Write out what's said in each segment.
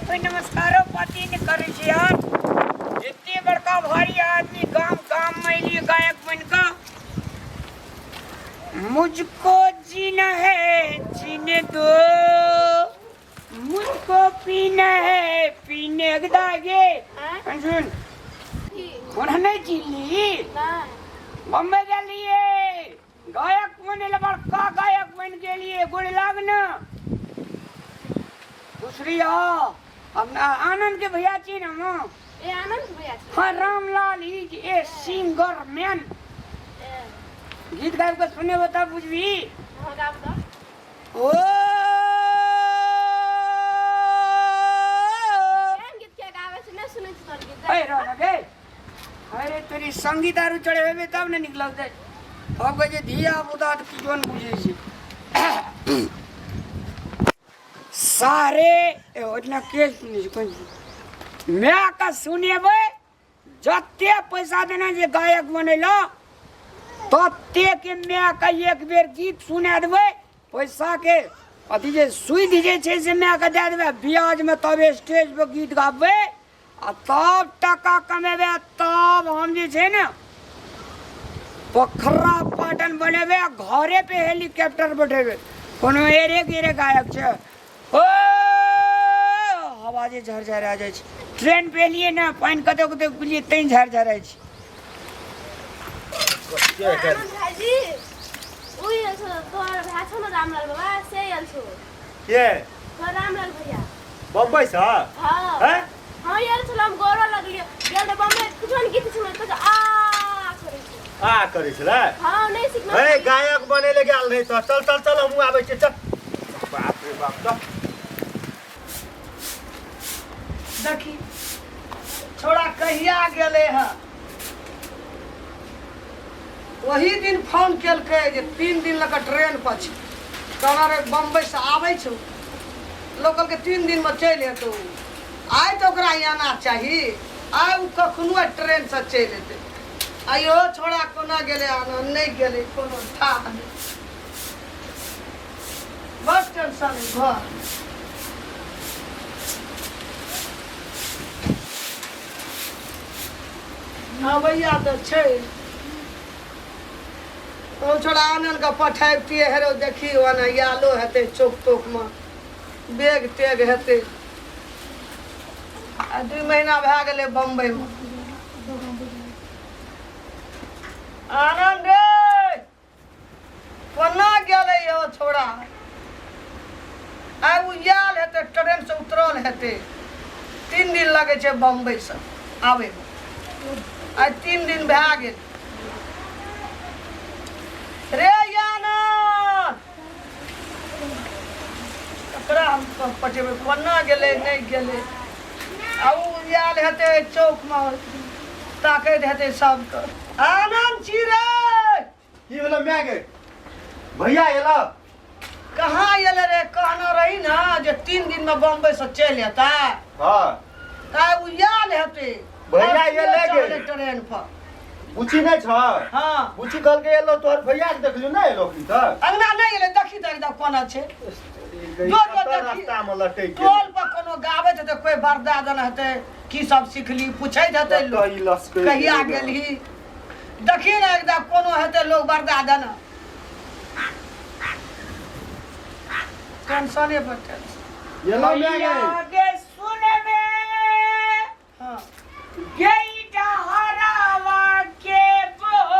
कोई नमस्कारो पाती नहीं करे छी यार। इतनी बड़का भारी आदमी गांव गांव में लिए गायक बनका। मुझको जीना है जीने दो, मुझको पीना है पीने दागे। सुन कौन नहीं चिल्ली बम्बई के लिए गायक बने बड़का गायक बन के लिए गोड़ी लागना दूसरी अपना आनंद के भैया छी ना ए आनंद भैया हाँ Ramlal is a singer man. गीत गाय को सुने बता बुझवी हां गा बता ओ गीत के गावे से न सुने तोर गीत अरे रो गे अरे तेरी संगीत आरु चढ़े होबे तब न निकलौ दे अब जे धिया बुदा की जोन बुझे छी सारे ओतना के सुने कोन मैं का सुनेबे जत्ते पैसा देना जे गायक बनेला तत्ते के मैं का एक बेर गीत सुना देबे पैसा के अथी जे सुई जे छै से मैं का दे देबे ब्याज में तब स्टेज पे गीत गाबे आ तब टका कमेबे तब हम जे छै ने पोखरा पाटन बनेबे घरे पे हेलीकॉप्टर बैठेबे कोनो एरे गेरे गायक छै ओ आवाजे झरझर आ जाय छै ट्रेन पे लिए ना पानी कते कते लिए तैन झरझर आय छै आनंद भाईजी ओई तोर भाई छ न रामलाल बाबा से आयल छो के तो रामलाल भैया बम्बई से हां हैं हां यार छलम गौरव लगलियो गेल बम्बई कुछन गीत सुन त आ करे छले हां नहीं सीखना ए गायक बनेले गेल नहीं तो चल चल चल हम आबै छी चल बाप रे बाप तो देखी छोड़ा कहिया गेले है वही दिन फोन केलकै जे 3 दिन लग ट्रेन पर छी कहना रे बम्बई से आबै छौ लोकल के 3 दिन में चल एतौ आइ तो ओकरा आना चाही आइ उ कखनो ट्रेन से चल एतै आइयो छोड़ा कोना गेले आना नहीं गेले कोनो था नहीं बस टेंशन घर हाँ भैया तो छै तो छोड़ा आनंद का पठाइबतिए हेरो देखी ओना यालो हेतै चौक तोक में बेग तेग हेतै आ 2 महीना भए गेलै बम्बई में आनंद रे कोना गेलै यो छोड़ा आइ उ याल हेतै ट्रेन से उतरल हेतै 3 दिन लगे छै बम्बई से आबै में आज 3 दिन भए गेल रे यानंद एकरा हम पटेबे कोना गेले नहीं गेले आ उ याल हेतै चौक में ताकैत हेतै सबके आनंद छी रे की भेलो मैं गे भैया एला कहाँ एले रे कहना रही ना जे 3 दिन में बम्बई से चल एता हां का उ याल हेतै भैया एले गे ट्रेन पर बुची नहीं छ हां बुची कल के एलो तोर भैया के देखलियो ना एलो की तक अंगना नहीं एले देखी त एकदम कोना छै जो रास्ता में लटै के टोल पर कोनो गाबैत हेतै कोई बरदादन हेतै की सब सिखली पूछैत हेतै लोग कहिया गेलही देखी ना एकदम कोनो हेतै लोग बरदादन टेंशने पर टेंशन एलो मैं गे आगे सुने में हां गेईटा हरावा के बोले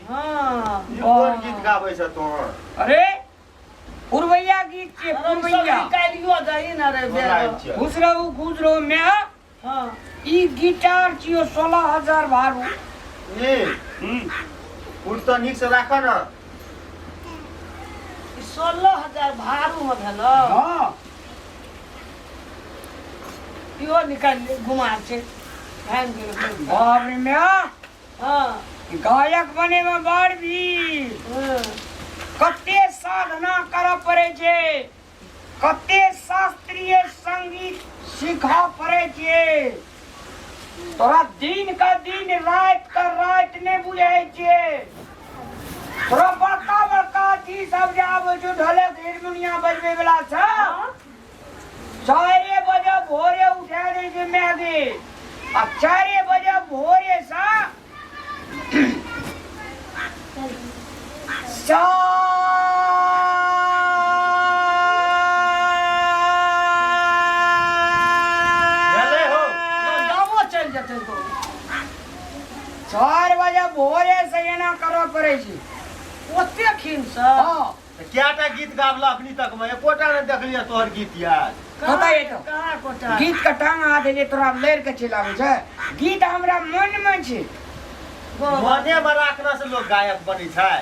हां कोन गीत गाबै छ तो अरे पुरवैया गीत के पुरवैया कालियो दही ना रे बे खुश रहो मैं हां ई गिटार छियो 16000 भारू ए उठ तो नीक से राख ना 16000 भारू में भेलो हां इहो निकाल घुमा छै भाग गेल बाप रे मैं हां गायक बने में बड़ भी कते साधना कर पड़े छे कते शास्त्रीय संगीत सीखा पड़े छे तोरा दिन का दिन रात का रात ने बुझे छे तोरा बड़का बड़का चीज सब जे आबै छौ ढोलक हारमोनिया बजबै वाला छ 4 बजे भोरे उठा दे छै मैगी आ 4 बजे भोरे सा गेले हो गाँवो चलि जेतै तो 4 बजे भोरे से एना करऽ पड़ै छै ओते खिन से हाँ क्याटा गीत गावला अखनी तक में एकोटा ने देखलिए तोहर गीत यार पता है तो कहाँ कोटा गीत का टांग हाथ जे तोरा लड़ के चलाबै छै गीत हमरा मन में छै मने में राखना से लोग गायक बनी छै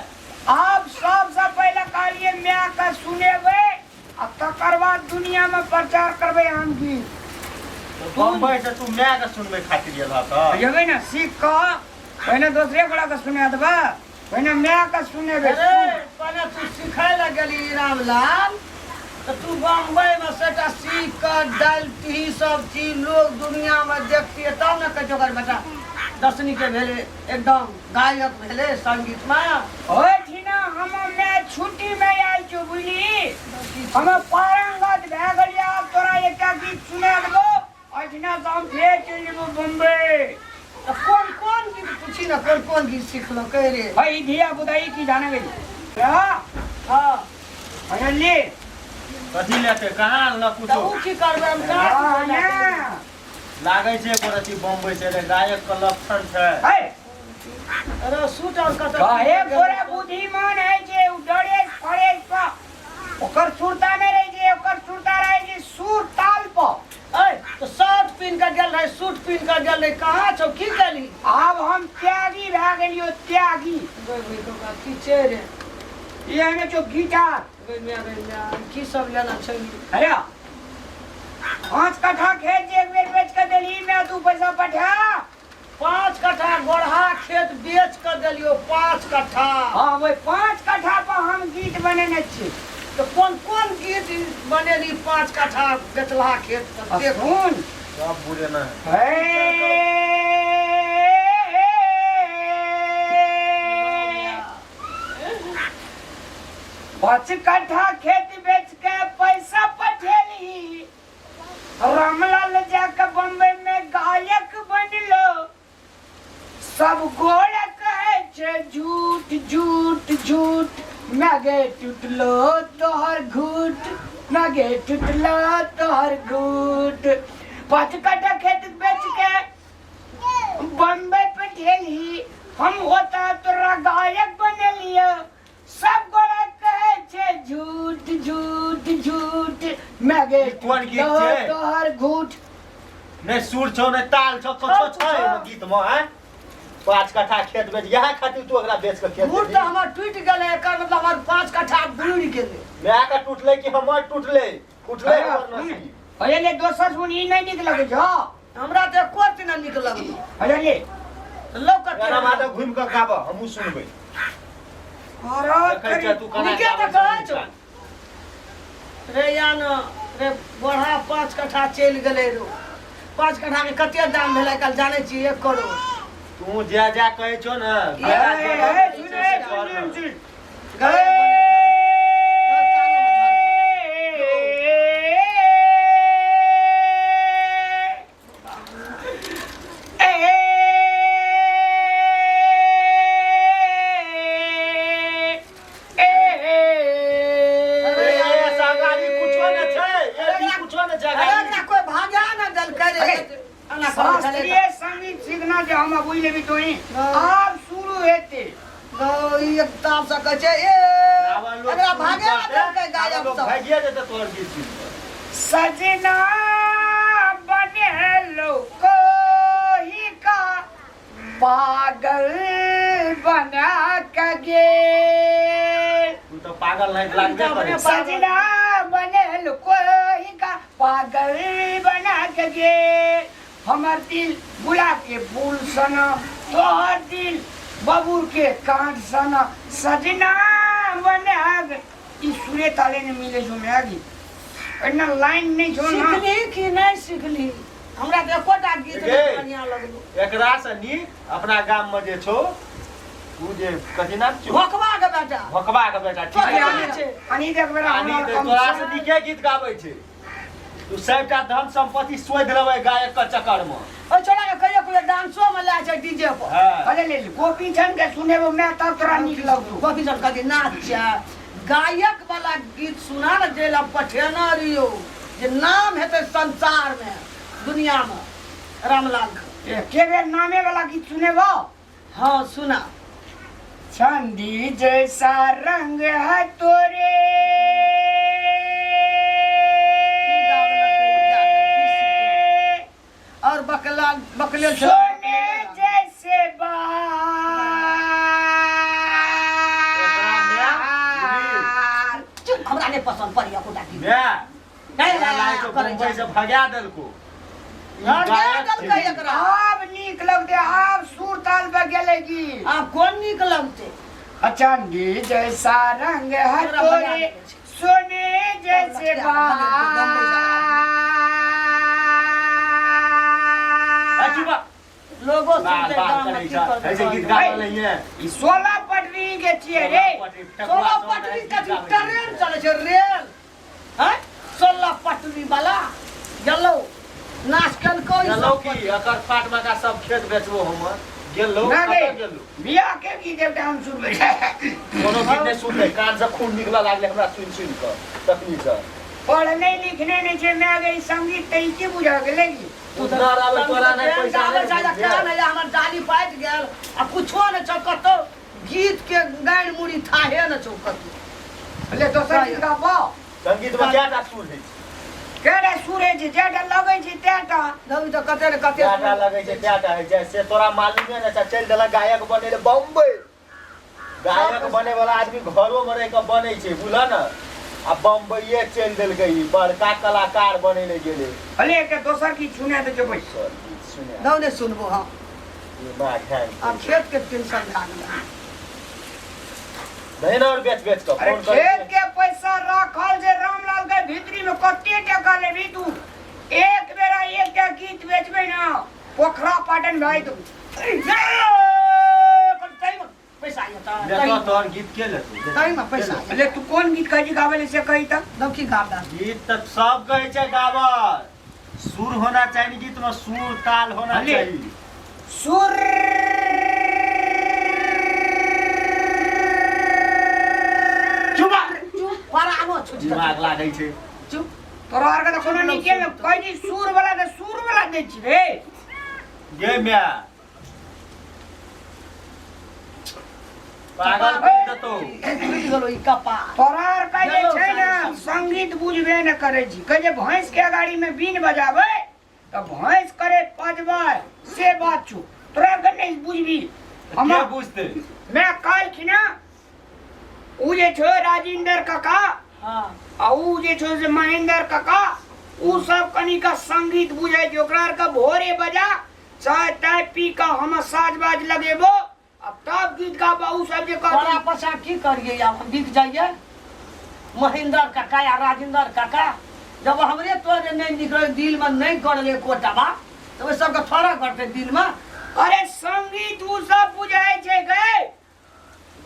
आप सबसे पहले कहलिए मैं का सुनेबै आ तकर बाद दुनिया में प्रचार करबै हम गीत तो बम्बई से तू मैं के सुनबे खातिर गेल त जेबै ना सीख कऽ पहिने दोसरे गोड़ा के सुना देबै पहिने मैं का सुनेबै अरे पहले तू सिखै लए गेली रामलाल तो तू बम्बई में सेटा सीख कर डालती सब चीज लोग दुनिया में देखती है तब न कह ओकर बेटा दर्शनी के भेले एकदम गायक भेले संगीत में ओए ठीना हम मैं छुट्टी में आयल छु बुझली हम पारंगत भए गेलियै आब तोरा एकटा गीत सुना देबो अठिना से हम फेर चलि जेबो बम्बई तो कौन कौन गीत पूछी ना कौन गीत सीखलो कह रे भाई धिया बुदाई की जाने गई हाँ अजल्ली कथी लेते कहाँ न तो कुछो ऊ की करबै हम कहाँ लागे छै कोरती बम्बई से रे गायक के लक्षण छै अरे सूट और कत काहे गोरे बुद्धिमान है जे उ डरे पड़े पर ओकर सुरता में रहे जे ओकर सुरता रहे जे सुर ताल पर ए तो शर्ट पिन के गेल रहे सूट पिन के गेल रहे कहाँ छौ की गेली आब हम त्यागी भए गेलियो त्यागी की छै रे ये ने जो गिटार की सब लेना छै अरे 5 कट्ठा खेत जे एक बेर बेच के देली मैं तू पैसा पठा 5 कट्ठा गोढ़ा खेत बेच कर देलियो 5 कट्ठा हाँ वही 5 कट्ठा पर हम गीत बनेने छी तो कौन गीत बनेली 5 कट्ठा बेचला खेत पर देखो सुन सब बुझे ना पाँच कट्ठा खेत बेच के पैसा पठेली रामलाल जाके बम्बई में गायक बनलो सब गोड़ कहे छे झूठ झूठ झूठ नगे टूटलो तोहर घूट नगे टूटलो तोहर घूट 5 कट्ठा खेत बेच के बम्बई पठेली हम होता तोरा गायक बनेलियो सब गोड़ा कहे छे झूठ झूठ झूठ नगे कोन गीत टूटलो छै? तोहर घूट ने सुर छौ ने ताल छौ कुछो छै एमे गीत में हैं 5 कट्ठा खेत बेच यह खातिर तू ओकरा बेच के खेत मूड तो हमर टूट गेले एकर मतलब हमर 5 कट्ठा बुड़ गेले मैं का टूटले कि हमर टूटले टूटले हमर नसीब अरे ले दोसर सुन ई नहीं निक लगे छो हमरा तो एको दिन निक लगलो अरे ले लौकत गाना माता घूम के गाब हमहू सुनबै देखै छ तू कना निके तो कहै छौ रे यान रे बढ़ा 5 कट्ठा चल गेले रो 5 कट्ठा के कते दाम भेलै कल जाने छी 1 करोड़ तू जा कहै छौ ना शास्त्रीय संगीत सीखना जो हम बुझ लेबी तो आब शुरू हेते एक ताप से कहै छै ए अगला भागे ना देलकै गायब सब भागिए जेतै तोहर गीत सजना बनेलो कोई का पागल बना के गे तू तो पागल नहीं लागबे करे सजना बनेलो कोई का पागल बना के गे हमर दिल गुलाब के फूल सना तोहर दिल बबूर के कांट सना सजना बनाग ई सुरे ताले ने मिले जो में आगी एना लाइन नहीं जो ना सीखली कि नहीं सीखली हमरा तो एकोटा गीत नहीं बढ़िया लगलो एकरा से नी अपना गाम में जे छौ तू जे कथि नाम छौ भोकवा के बेटा भोकबा के बेटा ठीक अरे है आने छै अनि देख बेरा आनी हमरा ते कम तोरा से नीके गीत गाबै छै तू सबटा धन संपत्ति सोध लेबै गायक के चक्कर में। ओ छोड़ा के कहियो कोई डांसो में ला छै डीजे पर। हाँ। अरे ले गोपी छन के सुनेबो मैं तब तोरा निक लगतौ। कथी सब कहती नाच गायक वाला गीत सुना न जे ला पठेना रियो जे नाम हेतै संसार में दुनिया में रामलाल के। के बेर नामे वाला गीत सुनेबो? हाँ सुना। चांदी जैसा रंग है तोरे और बकले सोने जैसे बाल हमरा नहीं पसंद पड़ी को डाकी नहीं लाला तो बम्बई से भगा देलको। अब नीक लगते अब सुर ताल पे गेले की आप कौन नीक लगते? चांदी जैसा रंग है तोरे सोने जैसे लोगों सुनते गांव में की करते ऐसे गीत गा नहीं है। ई 16 पटरी के छिए रे। 16 पटरी का ट्रेन चले छै रेल हैं 16 पटरी वाला गेलो नाच कल कोई गेलो की अकर फाट में का सब खेत बेचबो हम गेलो ना कत रे गेलो बियाह के गीत देवता हम सुनबे कोनो गीत नहीं सुनते कान से खून निकला लागले हमरा सुन के तखनी से पढ़ने लिखने नहीं छे मैं गई संगीत तई की बुझा गेले की तू ना रावे तोरा नहीं पैसा नहीं कान है हमर डाली पाट गेल आ कुछो न चौकतो गीत के गाइन मुड़ी थाहे न चौकतो। ले दोसर गीत गाबो। संगीत में क्या सुर है? केरे सुरे जे जेटा लगै छै तेटा दबी तो कते न कते क्या लगे छै क्या है जैसे तोरा मालूम है ना चल देला गायक बने रे बम्बई गायक बने वाला आदमी घरों में रह के बने छै बुझल ना आ बम्बईए चल देल गई बड़का कलाकार बने ले गेले। अले के दोसर की सुने दे जो बैस सुने दौ ने सुनबो हां ये बात है अब खेत के टेंशन लागल नहीं ना और बेच के अरे फोन कर खेत के पैसा रखल जे रामलाल के भीतरी में कते टका लेबी तू एक बेरा एकटा गीत बेचबे ना पोखरा पाटन भाई तू पैसा आया देखो तोर गीत के ले तू टाइम में पैसा अले तू कौन गीत कही गावे से कही त दौकी गादा गीत तक सब कहे छै गावल सुर होना चाहिए गीत में सुर ताल होना अले। चाहिए सुर चुप परानो छुट दिमाग लागे छै चुप तोरा आर के कोनो निके में कही सुर वाला दे छी रे गे म्या पागल कर देतो गेलो ई कपा तोरा आर का जे छै ना संगीत बुझबे न करे छी कहे भैंस के गाड़ी में बीन बजावे त भैंस करे पजबे से बात छु तोरा के नहीं बुझबी हम हम बुझते मैं काल की ना उ जे छो राजेंद्र काका हां आ उ जे छो से महेंद्र काका उ सब कनी का संगीत बुझाई छै ओकरा आर का भोरे बजा चाय ताय पी का हम साजबाज लगेबो अब तब गीत गाबा उ सब जे बड़ा कहती पछा की करिए अब हम बिक जाइए महेंद्र काका या राजेंद्र काका जब हमरे तोरे नहीं निकले दिल में नहीं करले कोटाबा तो वे सबके थोड़ा करते दिल में अरे संगीत उ सब बुझाई छै गए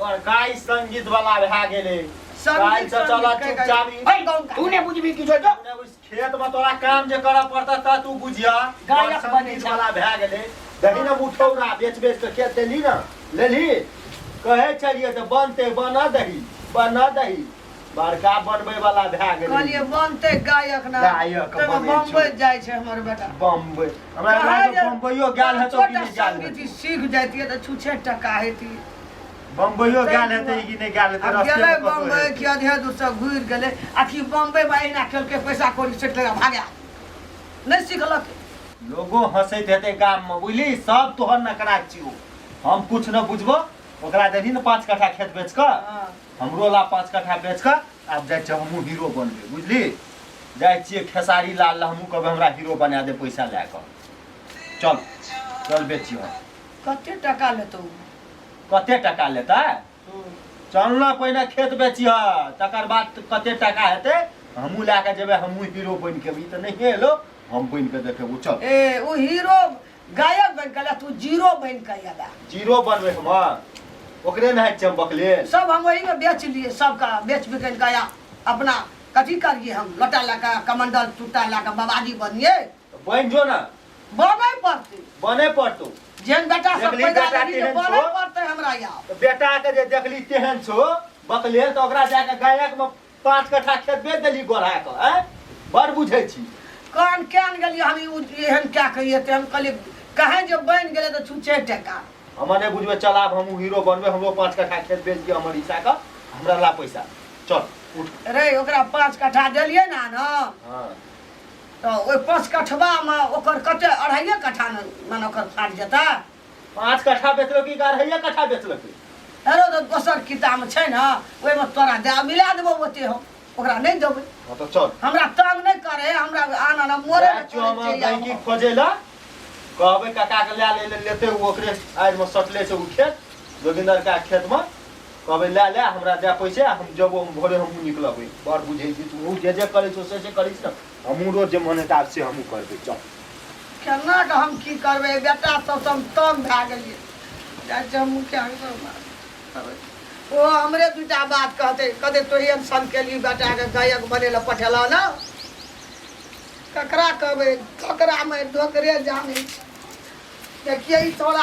बड़का ई संगीत वाला भा गेले संगीत काल से चला संगीत चुपचाप भाई तू ने बुझबी किछो तो खेत में तोरा काम जे करऽ पड़ता त तू बुझिया गायक बने संगीत जा। वाला भा गेले दही ना मुठौरा बेच के खेत देली ना लेली कहे चलिए तो बनते बना दही बड़का बनबे वाला भा गेले कहलिए बनते गायक ना गायक तो बने बम्बई छौ। जाय छै हमर बेटा बम्बई हमरा लगे तो बम्बईयो गेल हेतो कि नहीं गेल संगीत सीख जाती तो छुछे टका हेती बम्बईयो गेल हेतै कि नहीं गेल हेतै अब रास्ते गेले में कतौ बम्बई हेतै। कि अधे दूर से घुर गेले आखिर बम्बई में अहिना खेल के पैसा कौड़ी सेट लगा भागा नहीं सीखलक लोगो हंसैत हेतै गाम में बुझली सब तोहर नकरा छियो हम कुछ न बुझबो ओकरा देही न 5 कट्ठा खेत बेच क हमरो ला 5 कट्ठा बेच क आब जाय छ हमहू हीरो बनबे बुझली जाय छियै खेसारी लाल हमहू कहबै हमरा हीरो बना दे पैसा ला क चल बेचियो कते टका लेतो कते टका लेता चल ना पहिने खेत बेचिया तकर बाद कते टका हेतै हमहू ला के जेबै हमहू हीरो बन के ई त नहीं हेलो हम बन के देखेबो चल ए वो हीरो गायक बन के तू जीरो बन के आला जीरो बनबे हम ओकरे न है चंबक ले सब हम वही में बेच लिए सबका बेच बिकन का या अपना कथी करिए हम लोटा लगा कमंडल टूटा लगा बाबाजी बनिए बन जो ना बने पड़ते बने पड़तो जेन बेटा सब देखली पैदा बेटा लगी केहन बने छौ? पड़ते हमरा यहाँ तो बेटा के जे देखली तेहन छो बकलेल तो ओकरा जाके गायक में 5 कट्ठा खेत बेच देली गोढ़ा के हैं बड़ बुझै छी कान केन गेलिए हम एहन क्या कहिए ते हम कहलिए कहे जो बन गेले तो छुचे टका हमने बुझबे चल आब हमहू हीरो बनबे हमरो 5 कट्ठा खेत बेच दियो हमर हिस्सा का हमरा ला पैसा चल उठ रे ओकरा 5 कट्ठा देलिए ना न हां तो ओइ 5 कट्ठा में ओकर कते 2.5 कट्ठा मन ओकर फाट जता 5 कट्ठा बेचलो की 2.5 कट्ठा बेचलो की हेरो तो दोसर किताब छै ना ओइ में तोरा दे मिला देबो ओते हम ओकरा नहीं देबै हां तो चल हमरा तंग नहीं करे हमरा आना ना मोरे चोमा बैंकी खोजेला कहबे काका के ले लेते ओकरे आज में सटले से उठे जोगिंदर का खेत में कहबे ले हमरा दे पैसे हम जब भोरे हम निकलबै बड़ बुझै छी तू जे करै छौ से करिस न हमहू रोज जे मने तार से हमहू करबै चल केना के हम की करबै बेटा सब हम तंग भए गेलिए जाय हम क्या करबै ओ हमरे दूटा बात कहते तोही इंसान के लिए बेटा के गायक बने ला पठेला ना ककरा कहबै ककरा में डोकरे जाने देखिए ई तोरा